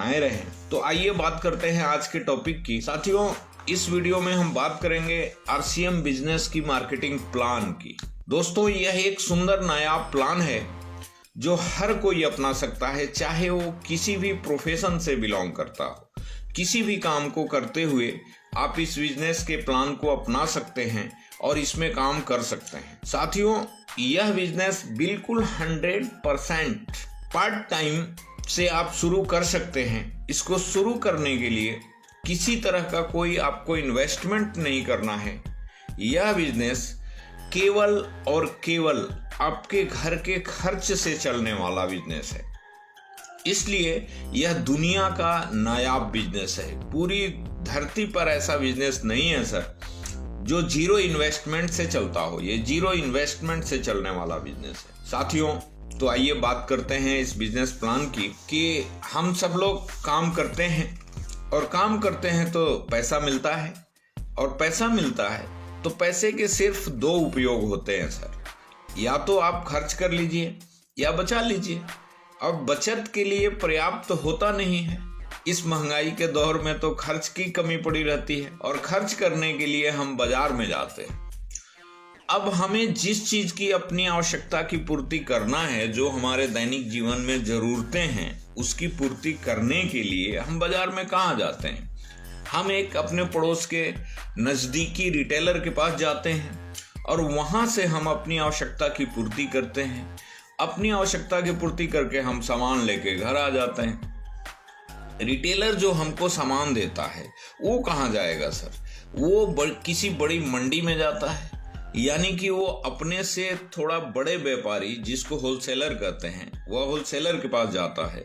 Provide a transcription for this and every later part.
बनाए रहें। तो आइए बात करते हैं आज के टॉपिक की। साथियों, इस वीडियो में हम बात करेंगे आरसीएम बिजनेस की मार्केटिंग प्लान की। दोस्तों, यह एक सुंदर नायाब प्लान है जो हर कोई अपना सकता है, चाहे वो किसी भी प्रोफेशन से बिलोंग करता हो। किसी भी काम को करते हुए आप इस बिजनेस के प्लान को अपना सकते हैं और इसमें काम कर सकते हैं। साथियों, यह बिजनेस बिल्कुल 100% पार्ट टाइम से आप शुरू कर सकते हैं। इसको शुरू करने के लिए किसी तरह का कोई आपको इन्वेस्टमेंट नहीं करना है। यह बिजनेस केवल और केवल आपके घर के खर्च से चलने वाला बिजनेस है, इसलिए यह दुनिया का नायाब बिजनेस है। पूरी धरती पर ऐसा बिजनेस नहीं है सर जो जीरो इन्वेस्टमेंट से चलता हो। ये जीरो इन्वेस्टमेंट से चलने वाला बिजनेस है। साथियों, तो आइए बात करते हैं इस बिजनेस प्लान की कि हम सब लोग काम करते हैं और काम करते हैं तो पैसा मिलता है, और पैसा मिलता है तो पैसे के सिर्फ दो उपयोग होते हैं सर। या तो आप खर्च कर लीजिए या बचा लीजिए। अब बचत के लिए पर्याप्त होता नहीं है। इस महंगाई के दौर में तो खर्च की कमी पड़ी रहती है और खर्च करने के लिए हम बाजार में जाते हैं। अब हमें जिस चीज की अपनी आवश्यकता की पूर्ति करना है, जो हमारे दैनिक जीवन में जरूरतें हैं, उसकी पूर्ति करने के लिए हम बाजार में कहाँ जाते हैं? हम एक अपने पड़ोस के नजदीकी रिटेलर के पास जाते हैं और वहां से हम अपनी आवश्यकता की पूर्ति करते हैं। अपनी आवश्यकता की पूर्ति करके हम सामान लेके घर आ जाते हैं। रिटेलर जो हमको सामान देता है वो कहाँ जाएगा सर? वो किसी बड़ी मंडी में जाता है, यानी कि वो अपने से थोड़ा बड़े व्यापारी, जिसको होलसेलर कहते हैं, वह होलसेलर के पास जाता है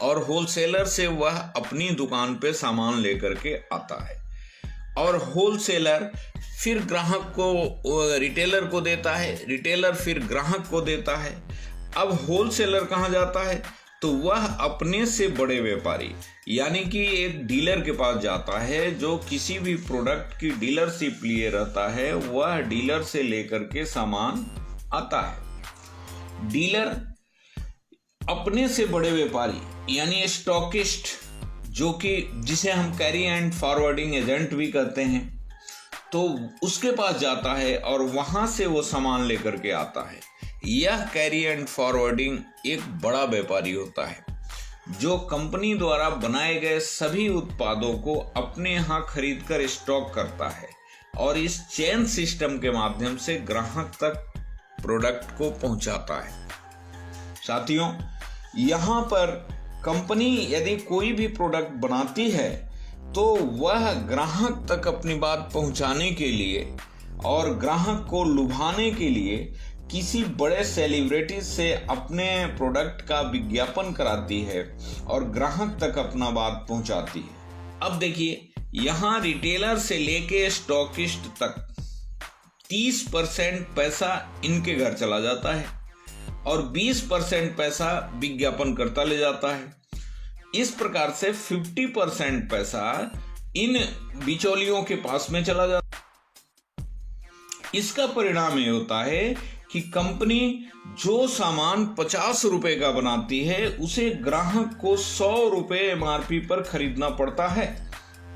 और होलसेलर से वह अपनी दुकान पे सामान लेकर के आता है और होलसेलर फिर ग्राहक को, रिटेलर को देता है, रिटेलर फिर ग्राहक को देता है। अब होलसेलर कहाँ जाता है? तो वह अपने से बड़े व्यापारी, यानी कि एक डीलर के पास जाता है, जो किसी भी प्रोडक्ट की डीलरशिप लिए रहता है। वह डीलर से लेकर के सामान आता है। डीलर अपने से बड़े व्यापारी यानी स्टॉकिस्ट, जो कि जिसे हम कैरी एंड फॉरवर्डिंग एजेंट भी कहते हैं, तो उसके पास जाता है और वहां से वो सामान लेकर के आता है। यह कैरी एंड फॉरवर्डिंग एक बड़ा व्यापारी होता है जो कंपनी द्वारा बनाए गए सभी उत्पादों को अपने यहाँ खरीद कर स्टॉक करता है और इस चेन सिस्टम के माध्यम से ग्राहक तक प्रोडक्ट को पहुंचाता है। साथियों, यहाँ पर कंपनी यदि कोई भी प्रोडक्ट बनाती है तो वह ग्राहक तक अपनी बात पहुंचाने के लिए और ग्राहक को लुभाने के लिए किसी बड़े सेलिब्रिटी से अपने प्रोडक्ट का विज्ञापन कराती है और ग्राहक तक अपना बात पहुंचाती है। अब देखिए, यहाँ रिटेलर से लेके स्टॉकिस्ट तक 30% पैसा इनके घर चला जाता है और 20% पैसा विज्ञापन करता ले जाता है। इस प्रकार से 50% पैसा इन बिचौलियों के पास में चला जाता है। इसका परिणाम ये होता है कि कंपनी जो सामान 50 रुपए का बनाती है उसे ग्राहक को 100 रुपए एमआरपी पर खरीदना पड़ता है।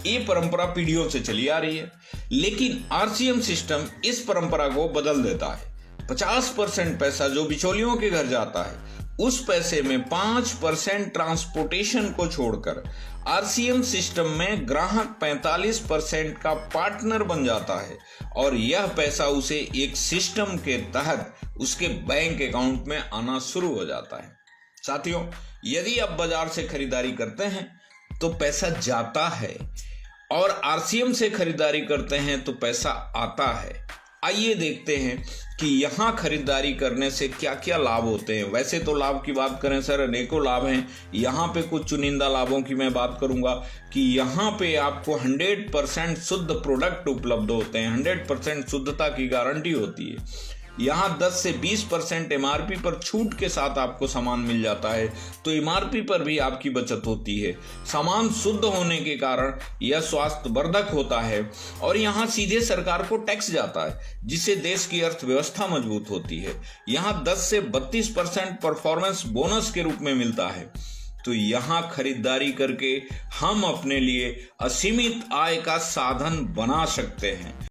ये परंपरा पीढ़ियों से चली आ रही है, लेकिन आरसीएम सिस्टम इस परंपरा को बदल देता है। 50% पैसा जो बिचौलियों के घर जाता है, उस पैसे में 5% ट्रांसपोर्टेशन को छोड़कर आरसीएम सिस्टम में ग्राहक 45% का पार्टनर बन जाता है और यह पैसा उसे एक सिस्टम के तहत उसके बैंक अकाउंट में आना शुरू हो जाता है। साथियों, यदि आप बाजार से खरीदारी करते हैं तो पैसा जाता है और आरसीएम से खरीदारी करते हैं तो पैसा आता है। आइए देखते हैं कि यहाँ खरीदारी करने से क्या क्या लाभ होते हैं। वैसे तो लाभ की बात करें सर, अनेकों लाभ हैं। यहाँ पे कुछ चुनिंदा लाभों की मैं बात करूंगा कि यहाँ पे आपको 100% शुद्ध प्रोडक्ट उपलब्ध होते हैं। 100% शुद्धता की गारंटी होती है। यहाँ 10 से 20% एमआरपी पर छूट के साथ आपको सामान मिल जाता है, तो एमआरपी पर भी आपकी बचत होती है। सामान शुद्ध होने के कारण यह स्वास्थ्यवर्धक होता है और यहाँ सीधे सरकार को टैक्स जाता है, जिससे देश की अर्थव्यवस्था मजबूत होती है। यहाँ 10 से 32% परफॉर्मेंस बोनस के रूप में मिलता है। तो यहाँ खरीदारी करके हम अपने लिए असीमित आय का साधन बना सकते हैं।